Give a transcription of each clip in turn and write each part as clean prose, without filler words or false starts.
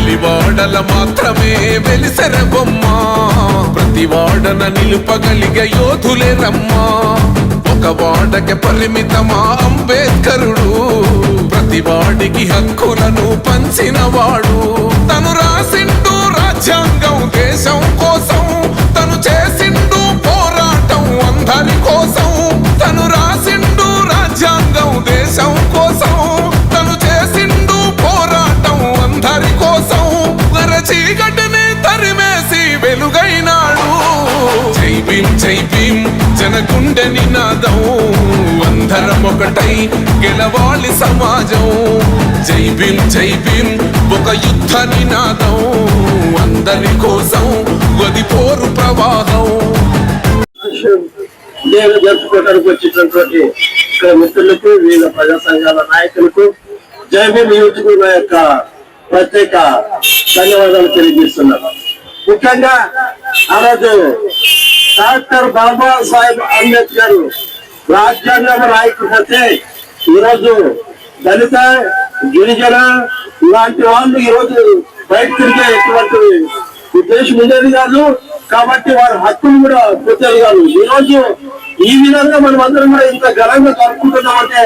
వెలివాడల మాత్రమే వెలిసెర బొమ్మ, ప్రతి వాడన నిలుపగలిగే యోధులే రమ్మా. ఒక వాడకి పరిమితమా అంబేద్కరుడు, ప్రతి వాడికి హక్కులను పంచినవాడు. తను రాసిండు రాజ్యాంగం దేశం కోసం, తను చేసిండు పోరాటం అందరి కోసం. తను రాసిండు రాజ్యాంగం దేశం కోసం, తను చేసిండు పోరాటం అందరి కోసం. చీకటిని తరిమేసి వెలుగైనాడు. జై భీమ్ జై భీమ్ జనగుండె నినాదం, అందరం ఒకటై గెలవాలి సమాజం. జై భీమ్ జై భీమ్ ఒక యుద్ధ నినాదం, అందరి కోసం గది పోరు ప్రవాహం. జరుపుకోవడానికి వచ్చినటువంటి మిత్రులకు, వివిధ ప్రజా సంఘాల నాయకులకు జై భీమ్ యూత్ నా యొక్క ప్రత్యేక ధన్యవాదాలు తెలియజేస్తున్నారు. ముఖ్యంగా ఆ రోజు డాక్టర్ బాబాసాహెబ్ అంబేద్కర్ రాజ్యాంగం రాయకపోతే ఈరోజు దళిత, గిరిజన లాంటి వాళ్ళు ఈరోజు బయట తిరిగే ఎటువంటి ఉద్దేశం ఉండేది కాదు. కాబట్టి వారి హక్కులు కూడా పొందేది కాదు. ఈరోజు ఈ విధంగా మనం అందరం కూడా ఇంత ఘనంగా జరుపుకుంటున్నామంటే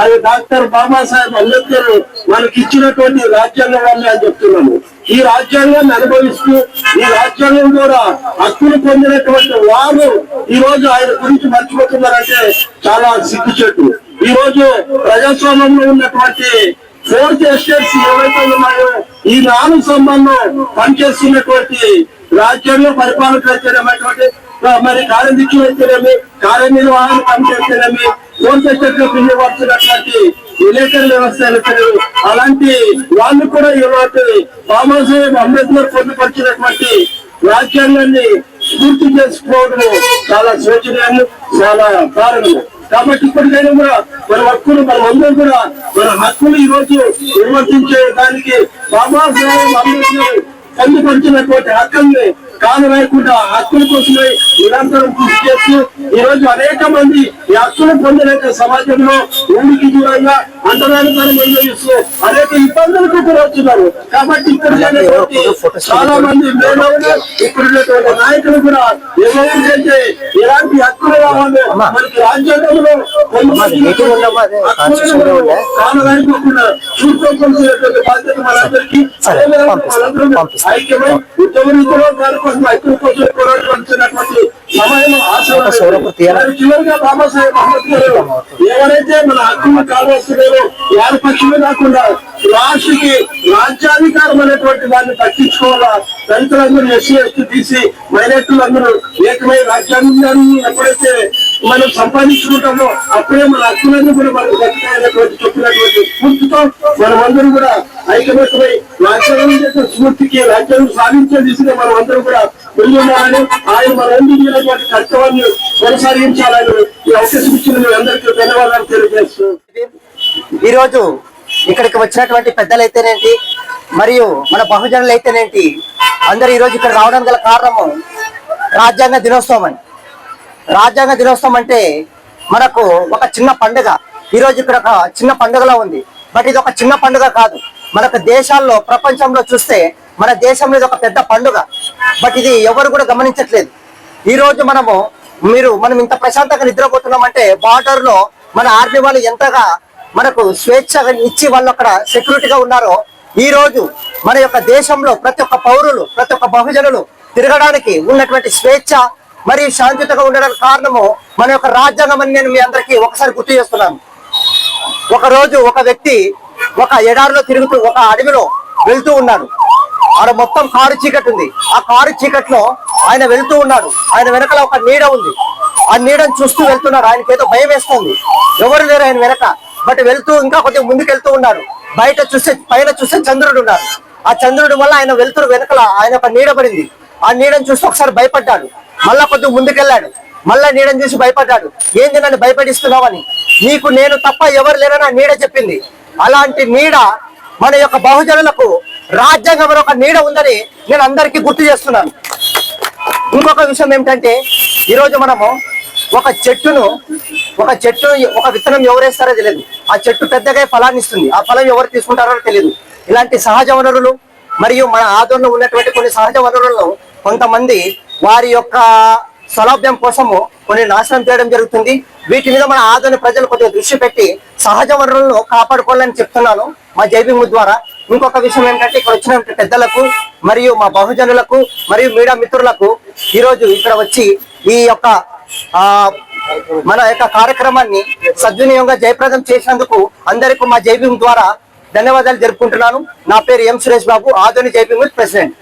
అది డాక్టర్ బాబాసాహెబ్ అంబేద్కర్ మనకి ఇచ్చినటువంటి రాజ్యాంగం వల్లే అని చెప్తున్నాము. ఈ రాజ్యాంగాన్ని అనుభవిస్తూ ఈ రాజ్యాంగం ద్వారా హక్కులు పొందినటువంటి వారు ఈ రోజు ఆయన గురించి మర్చిపోతున్నారంటే చాలా సిగ్గుచేటు. ఈ రోజు ప్రజాస్వామ్యంలో ఉన్నటువంటి 4th ఎస్టేట్స్ ఏవైతే ఉన్నాయో ఈ 4 సంబంధంలో పనిచేస్తున్నటువంటి రాజ్యాంగ పరిపాలన అయితేనేమైనటువంటి మరి కార్యదీక్షలు అయితేనేమి, కార్యనిర్వహణ పనిచేస్తేనేమి, 4th ఎస్టేట్ లో పిలువడుతున్నటువంటి విలేకరుల వ్యవస్థ అయితేనేమి, అలాంటి వాళ్ళు కూడా ఈరోజు బాబాసాహెబ్ అంబేద్కర్ పొందుపరిచినటువంటి రాజ్యాంగాన్ని స్ఫూర్తి చేసుకోవడం చాలా శోచనీయం, చాలా కారణం. కాబట్టి ఇప్పటికైనా కూడా మన హక్కులు మనమందరం కూడా మన హక్కులు ఈ రోజు నిర్వర్తించే దానికి బాబాసాహెబ్ అంబేద్కర్ పొందుపరిచినటువంటి హక్కుల్ని కాలు రాయకుండా హక్కుల కోసమే నిరంతరం కృషి చేస్తూ ఈ రోజు అనేక మంది ఈ హక్కులు పొందలేక సమాజంలో ఊరికి దూరంగా అంతరానితనం అనుభవిస్తూ అనేక ఇబ్బందులకు గురవుతున్నారు. కాబట్టి ఇక్కడ చాలా మంది ఇప్పుడు నాయకులు కూడా ఎవరికైతే ఎలాంటి హక్కులు కావాలో మనకి రాజ్యాంగంలో కాలు రాయకుండా చూసుకోవాల్సినటువంటి బాధ్యత మనందరికీ. ఐక్యమై ఉద్యమరీతిలో కోసం హక్కుల కోసం పోరాడుతున్నటువంటి సమయంలో చివరిగా బాబాసాహెబ్ అంబేద్కర్ ఎవరైతే మన హక్కులు కావాల్స్తున్నారో వారి పక్షమే కాకుండా రాష్ట్రకి రాజ్యాధికారం అనేటువంటి దాన్ని దక్కించుకోవాలా. దళితులందరూ ఎస్సీ ఎస్టీ బీసీ మైనార్టీలందరూ ఏకమై రాజ్యాంగాన్ని ఎప్పుడైతే మనం సంపాదించుకుంటామో అప్పుడే మన హక్కులన్నీ కూడా మనకు దక్కుతాయనేటువంటి చెప్పినటువంటి స్ఫూర్తితో మనమందరం కూడా ఐకమత్యమై రాజ్యాంగం స్ఫూర్తికి రాజ్యాంగం సాధించే దిశగా మనం అందరం కూడా ముందు ఉండాలని, ఆయన మన ఎందుకు కర్తవ్యాన్ని కొనసాగించాలని ఈ అవకాశం ఇచ్చిన మీ అందరికీ ధన్యవాదాలు తెలియజేస్తూ ఈరోజు ఇక్కడికి వచ్చినటువంటి పెద్దలైతేనేంటి మరియు మన బహుజనులు అయితేనేంటి అందరూ ఈరోజు ఇక్కడ రావడానికి గల కారణము రాజ్యాంగ దినోత్సవం అని. రాజ్యాంగ దినోత్సవం అంటే మనకు ఒక చిన్న పండుగ. ఈరోజు ఇక్కడ ఒక చిన్న పండుగలా ఉంది. బట్ ఇది ఒక చిన్న పండుగ కాదు. మనకు దేశాల్లో ప్రపంచంలో చూస్తే మన దేశంలో ఇది ఒక పెద్ద పండుగ. బట్ ఇది ఎవరు కూడా గమనించట్లేదు. ఈ రోజు మనం ఇంత ప్రశాంతంగా నిద్రపోతున్నామంటే బార్డర్ లో మన ఆర్మీ వాళ్ళు ఎంతగా మనకు స్వేచ్ఛగా ఇచ్చి వాళ్ళు అక్కడ సెక్యూరిటీగా ఉన్నారో, ఈ రోజు మన యొక్క దేశంలో ప్రతి ఒక్క పౌరులు, ప్రతి ఒక్క బహుజనులు తిరగడానికి ఉన్నటువంటి స్వేచ్ఛ మరియు శాంతియుతంగా ఉండడానికి కారణము మన యొక్క రాజ్యాంగం అని నేను మీ అందరికీ ఒకసారి గుర్తు చేస్తున్నాను. ఒక రోజు ఒక వ్యక్తి ఒక ఎడారిలో తిరుగుతూ ఒక అడవిలో వెళ్తూ ఉన్నాడు. ఆడ మొత్తం కారు చీకటి ఉంది. ఆ కారు చీకట్లో ఆయన వెళ్తూ ఉన్నాడు. ఆయన వెనకాల ఒక నీడ ఉంది. ఆ నీడను చూస్తూ వెళ్తున్నాడు. ఆయనకి ఏదో భయం వేస్తుంది. ఎవరు లేరు ఆయన వెనక. బట్ వెళ్తూ ఇంకా కొద్దిగా ముందుకు వెళ్తూ ఉన్నాడు. పైన చూస్తే చంద్రుడు ఉన్నాడు. ఆ చంద్రుడి వల్ల ఆయన వెళ్తున్న వెనకాల ఆయన ఒక నీడ పడింది. ఆ నీడను చూసి ఒకసారి భయపడ్డాడు. మళ్ళా కొద్దిగా ముందుకెళ్ళాడు. మళ్ళా నీడను చూసి భయపడ్డాడు. ఏంది నన్ను భయపడిస్తున్నావని. నీకు నేను తప్ప ఎవరు లేరని ఆ నీడ చెప్పింది. అలాంటి నీడ మన యొక్క బహుజనులకు రాజ్యాంగం ఒక నీడ ఉందని నేను అందరికీ గుర్తు చేస్తున్నాను. ఇంకొక విషయం ఏమిటంటే ఈరోజు మనము ఒక విత్తనం ఎవరేస్తారో తెలియదు. ఆ చెట్టు పెద్దగా ఫలాన్ని ఇస్తుంది. ఆ ఫలం ఎవరు తీసుకుంటారో తెలియదు. ఇలాంటి సహజ వనరులు, మరియు మన ఆదోళనలో ఉన్నటువంటి కొన్ని సహజ వనరులను కొంతమంది వారి యొక్క సౌలభ్యం కోసము కొన్ని నాశనం చేయడం జరుగుతుంది. వీటి మీద మన ఆదోళన ప్రజలు కొద్దిగా దృష్టి పెట్టి సహజ వనరులను కాపాడుకోవాలని చెప్తున్నాను మా జైబీము ద్వారా. ఇంకొక విషయం ఏంటంటే ఇక్కడ వచ్చిన పెద్దలకు మరియు మా బహుజనులకు మరియు మీడియా మిత్రులకు ఈరోజు ఇక్కడ వచ్చి ఈ యొక్క మన యొక్క కార్యక్రమాన్ని సద్వినియోగంగా జయప్రదం చేసినందుకు అందరికీ మా జైబీము ద్వారా ధన్యవాదాలు జరుపుకుంటున్నాను. నా పేరు ఎం సురేష్ బాబు, ఆదోని జైబీము ప్రెసిడెంట్.